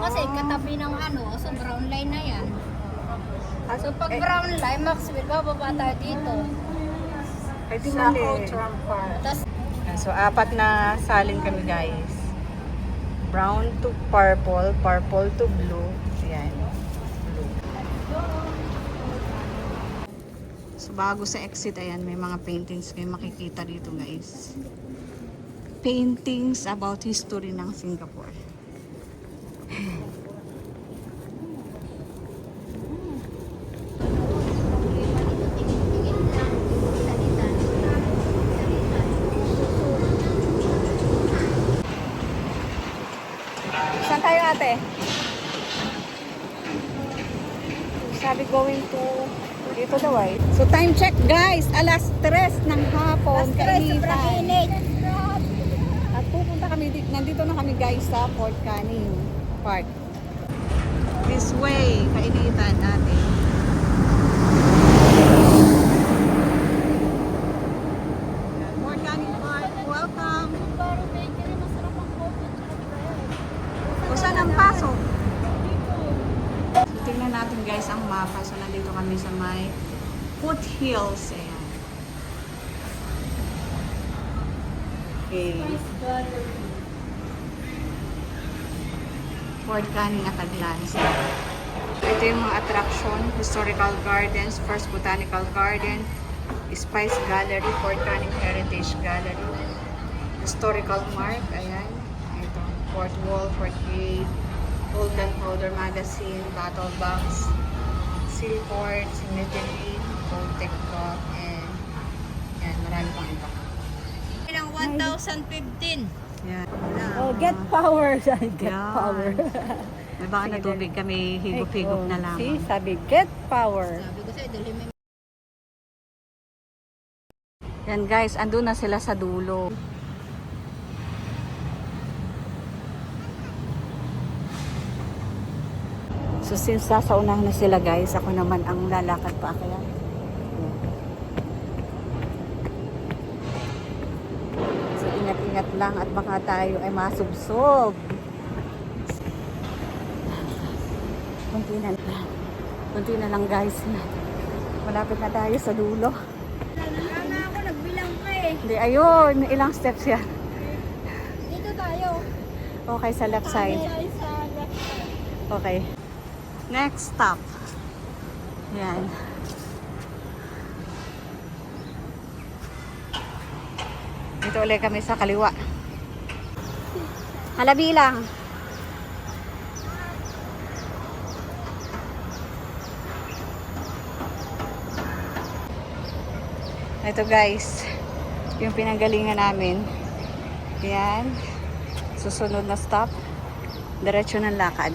kasi katabi ng so brown line na yan. So pag brown line, Maxwell, bababa tayo dito. Ay, di Sa mali. Outram Park. Tas, So, 4 na salin kami, guys. Brown to purple, purple to blue. Ayan. Blue. So, bago sa exit, ayan, may mga paintings kayo makikita dito, guys. Paintings about history ng Singapore. Saan tayo, ate? Sabi going to dito daw ay. So time check, guys. Alas 3 ng hapon. sobrang init. At pupunta kami dito. Nandito na kami, guys, sa Fort Canning Park. This way, kainitan natin. Fort Canning Park. Welcome. O saan ang pasok? So, tingnan natin, guys, ang mapa. So, nandito kami sa may foothills. Ayan. Okay. Fort Canning at Aglans. Ito yung mga attraction. Historical Gardens, First Botanical Garden, Spice Gallery, Fort Canning Heritage Gallery, Historical Mark, ayan. Ito, Fort Wall, Fort Gate, Golden Powder Magazine, Battle Box, Seaport, Cemetery, Voltec Dock, and yan, marami pang iba. Ng 1,015. Yan. Oh, get power. Get Yan. power. May baka na tubig kami, higop-higop na lang. See, sabi, get power. Sabi ko sa'yo, dali mo. Yan, guys, andun na sila sa dulo. So since sasaunahan na sila, guys, ako naman ang lalakad pa kaya. So ingat-ingat lang at baka tayo ay masubsob. Kunti na lang, guys. Malapit na tayo sa dulo. Wala ako, nagbilang ka eh. Hindi, ayun, ilang steps yan. Dito tayo. Okay, sa left side. Ay, sa left side. Okay. Next stop. Yan. Dito ulit kami sa kaliwa. Halabilang. Ito, guys, yung pinanggalingan namin. Yan. Susunod na stop. Diretso ng lakad.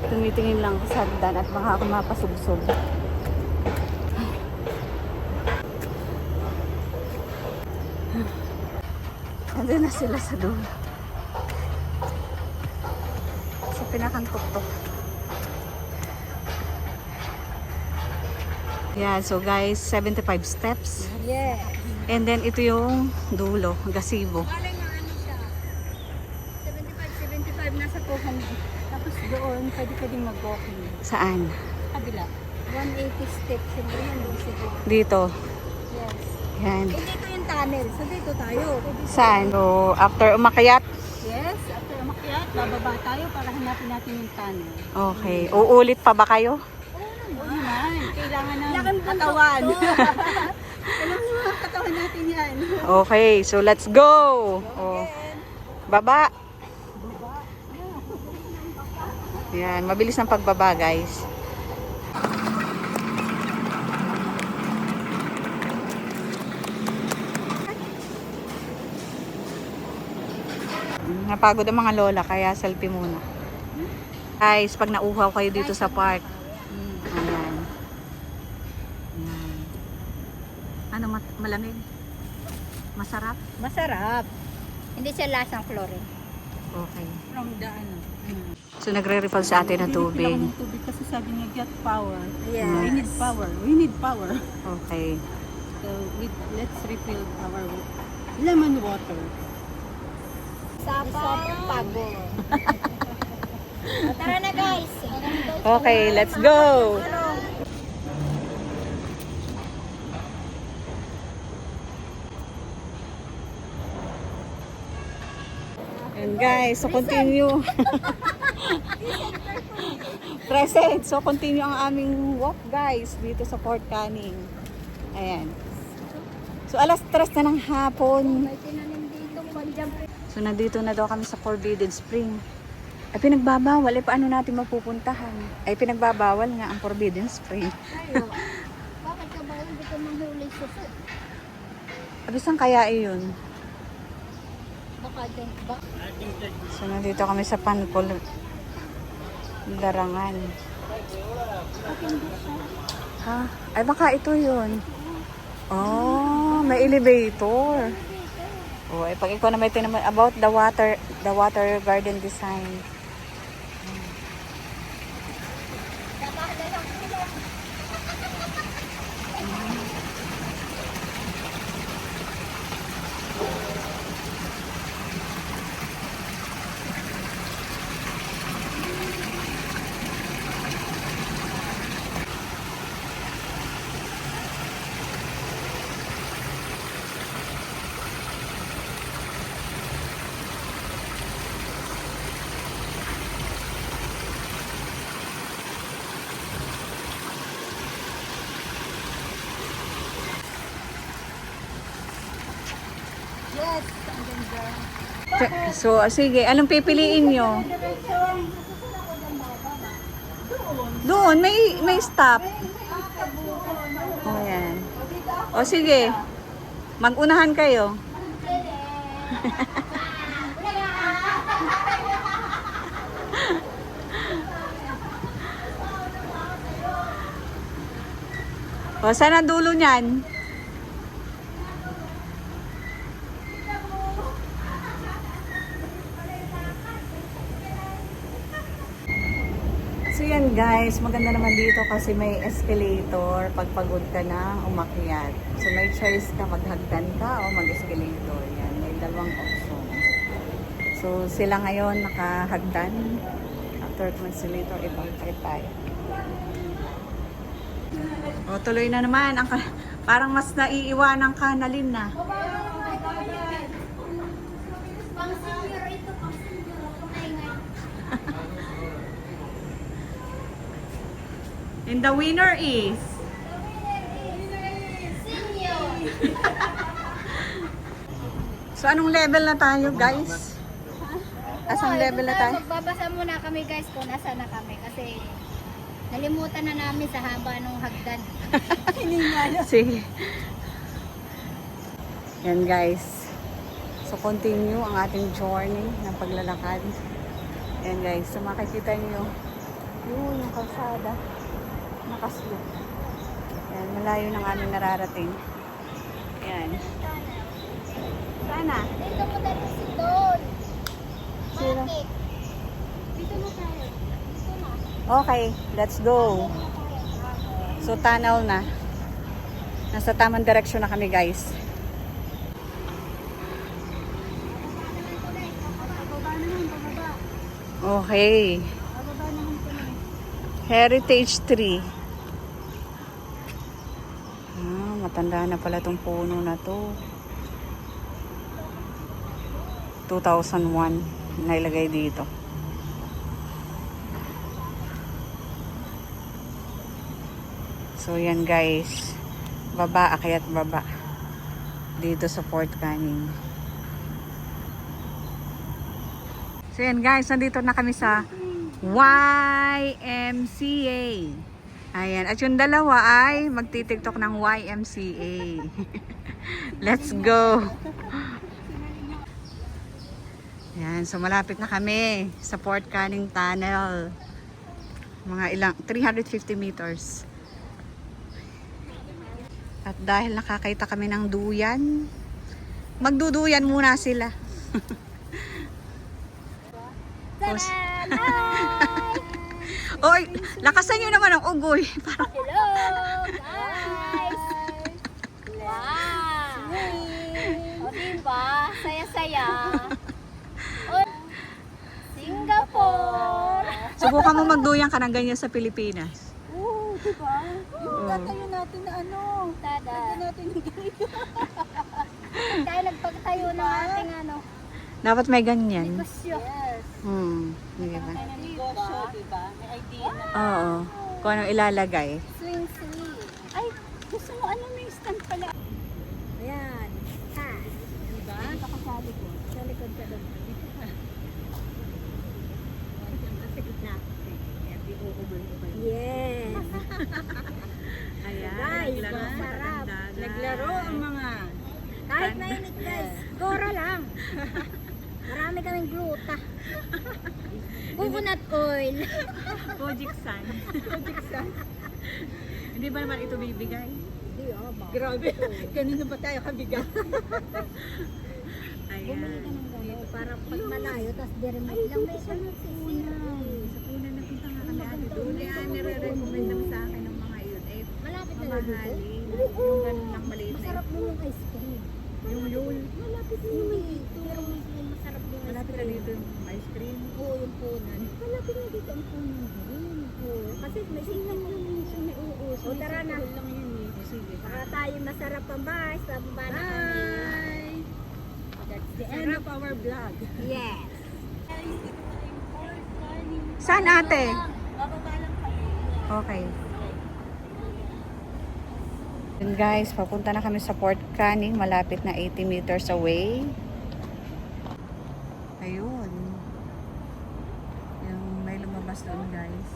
Tumitingin lang sa hagdan at baka ako mapasubsob. Nandun na sila sa dulo. Sa pinakantok-tok. Yeah, so guys, 75 steps. Yeah. And then ito yung dulo, gazebo. Malay nga siya. 75 nasa 200. Tapos doon, pwede mag-walking. Saan? Kabila. 180 steps. Siyempre yan, Dito. yes. Yan. Eh, dito yung tunnel. So, dito tayo. Saan? So, after umakyat? Yes, after umakyat, bababa tayo para hanapin natin yung tunnel. Okay. Uulit pa ba kayo? Oo naman, kailangan ng Laking bundok katawan. to. Alam mo, katawan natin yan. Okay, so let's go! Oh. Baba! Yan, mabilis ang pagbaba, guys. Napagod ang mga lola, kaya selfie muna. Guys, pag nauhaw kayo dito sa park. Ayan. Ayan. Ano, malamig? Masarap? Masarap. Hindi siya lasang chlorine. Okay. From the ano. So, nagre-refill sa atin ng tubig. Ng tubig kasi sabi niya, get power. Yeah. We need power. We need power. Okay. So let's refill our lemon water. Sapa, pagod. Tara na guys. Okay, let's go! And guys, so continue. Present. So continue ang aming walk guys dito sa Fort Canning. Ayan. So alas 3 na ng hapon. May tinanim dito, panjam. So nandito na daw kami sa Forbidden Spring. Ay pinagbabawal. Eh paano natin mapupuntahan? Ay pinagbabawal nga ang Forbidden Spring. Tayo. Bakit ka ba hindi ka manghuli suso? Abi saan kaya iyon? Baka din. So nandito kami sa Pancol Larangan. Ha? Ay baka ito yun. Oh, may elevator. Oh, ay pag ikaw na may tinaman about the water garden design. Yes, ang ganda. So, sige, anong pipiliin nyo? Doon, may stop. Oh, yan. O, sige. Mag-unahan kayo. O, saan ang dulo niyan? So yan guys, maganda naman dito kasi may escalator pag pagod ka na umakyat. So may choice ka, maghagdan ka o mag-escalator. Yan, may dalawang option. So sila ngayon nakahagdan. After escalator, ibang tayo. O tuloy na naman. Parang mas naiiwanan ka na Lin na. Pang senior ito, pang senior. And the winner is... Senior. So anong level na tayo guys? Asang level na tayo? Magbabasa muna kami guys kung nasa na kami kasi nalimutan na namin sa haba ng hagdan. Sige. Yan guys. So continue ang ating journey ng paglalakad. Yan guys. So makikita nyo yung kalsada. Nakaslope. Yan. Malayo ng aming nararating. Yan. Sana. Dito mo tayo si Don. Sino? Bakit? Dito na tayo. Dito na. Okay. Let's go. So tanaw na. Nasa tamang direksyon na kami guys. Okay. Heritage tree. Matanda na pala tong puno na to. 2001 nailagay dito. So yan guys. Baba, akyat baba. Dito sa Fort Canning. So yan guys, nandito na kami sa YMCA. Ayan. At yung dalawa ay magti-tiktok ng YMCA. Let's go! Yan. So malapit na kami sa Fort Canning Tunnel. Mga ilang, 350 meters. At dahil nakakita kami ng duyan, magduduyan muna sila. Oy, lakasan nyo naman ang ugoy. Hello guys! Wow! ba? Saya-saya. Oh, Singapore. Subukan mo magduyang ka ng ganyan sa Pilipinas. Oo, diba? Yung tatayo natin na ano. Tada. Tatayo natin yung ganito. Tayo nagpagtayo ng ating ano. Dapat may ganyan. Negosyo. Yes. Di ba? Negosyo, diba? May idea na. Oo. Kung anong ilalagay. Swing swing. Ay, gusto mo ano may stand pala. Ayan. Ha. Diba? Dito ka sa likod. Sa likod ka doon. Dito ka. Sa gitna. Yes. Ayan. Guys, masarap. Naglaro ang mga Kahit mainit guys, gora lang. Marami kaming gluta. Coconut oil. Kojiksan. Hindi ba naman ito bibigay? Di ba? grabe. Kanino ba tayo kabigat? Ayan. Bumili ka ng gano'n para pag malayo, tapos diremit lang. May Sa una nakita nga kami ate doon. Ayan, nire-recommend naman sa akin ng mga yun. Eh, malapit na lang dito. mamahalin. Yung ganun lang maliit na Masarap din yung ice cream. yung yun. Malapit din yung dito. Pero masarap din yung ice Malapit na cream. dito yung ice cream. Oo, yung punan. Malapit na dito ang punan din. Oo. Kasi may signal lang yun siya may uus. O tara na. lang yun eh. Sige. Para tayo masarap ang bahay. Sa baba na kami. Bye! That's the End of our vlog. Yes. Saan ate? Bababa lang kami. Okay. Yun guys, papunta na kami sa Port Caning, malapit na 80 meters away. Ayun. Yung may lumabas doon guys.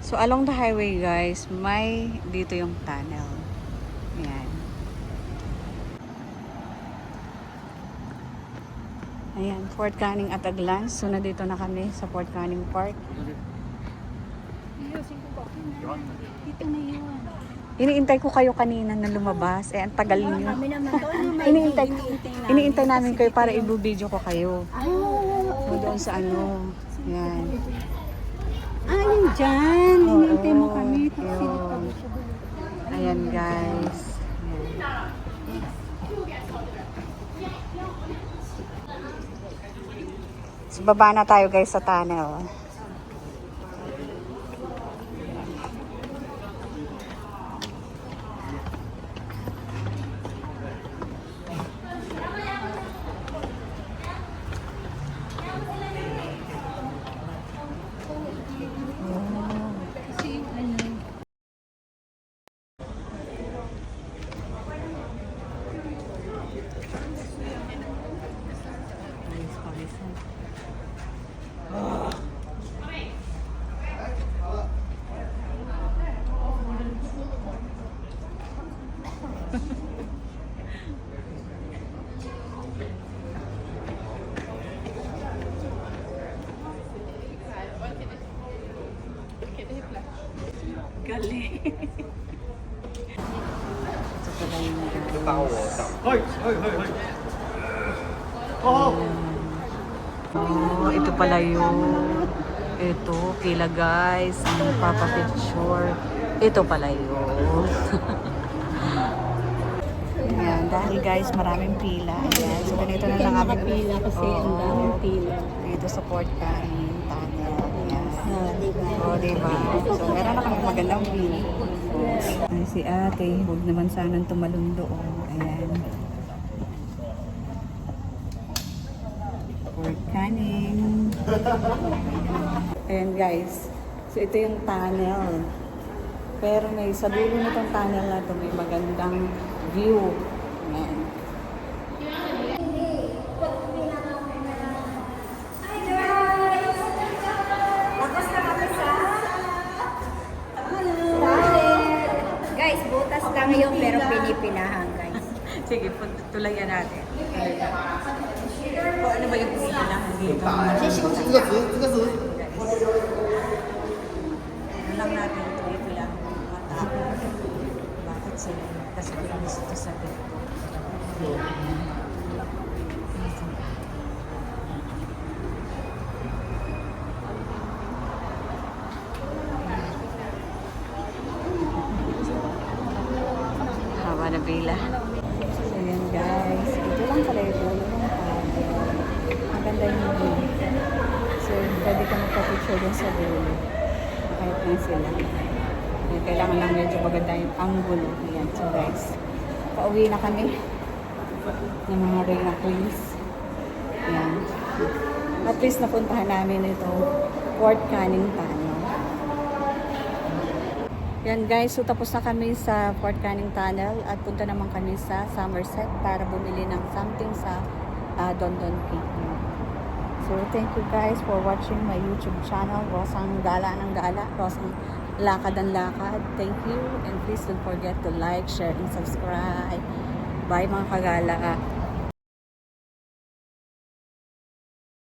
So along the highway guys, may dito yung tunnel. Ayan. Ayan, Fort Canning at a glance. So nandito na kami sa Fort Canning Park. Dito na yun. Iniintay ko kayo kanina na lumabas. Eh, ang tagal niyo. Kami naman to. Iniintay namin kayo para i-video ko kayo. So, doon sa ano. Ayan. Ah, yun dyan. Hinintay mo Oo, kami. yun. Ayan guys. Ayan. So, baba na tayo guys sa tunnel. Galing. Ito pala yung Oh, ito pala yun. Ito, pila guys. Ang papapicture. Ito pala yun. Ayan, dahil guys, maraming pila. Ayan, so ganito na lang kami. Nakapila kasi ang Oo. daming pila. Dito sa Port Caning Tunnel. Ayan. Diba? O, diba? So, meron na kami magandang view. Ay, si ate, huwag naman sanang tumalon doon. Ayan. Port Caning. Ayan guys. So, ito yung tunnel. Pero may sa dulo nitong tunnel na ito, may magandang view. Ayan. Guys, butas lang yun pero pinipinahan guys. Sige, tulayan natin. O, ano ba yung pinipinahan dito? 这个词， Ano lang natin ito lang mga tao. Bakit sila? kasi promise ito sa dito. Hawa na bila. So yan guys, ito lang pala yung dulo ng table. Maganda yung view. So pwede ka magpa-picture dun sa dulo. Kahit na sila. Yan, kailangan lang medyo maganda yung angulo. Yan, so guys, pauwi na kami ng mga Reyna Queens. Yan. At least napuntahan namin ito Fort Canning Tunnel. Yan guys, so tapos na kami sa Fort Canning Tunnel at punta naman kami sa Somerset para bumili ng something sa Don Don Cake. So thank you guys for watching my YouTube channel, Rosang Gala ng Gala, Rosang Lakad ng Lakad. Thank you and please don't forget to like, share, and subscribe. Bye mga kagala.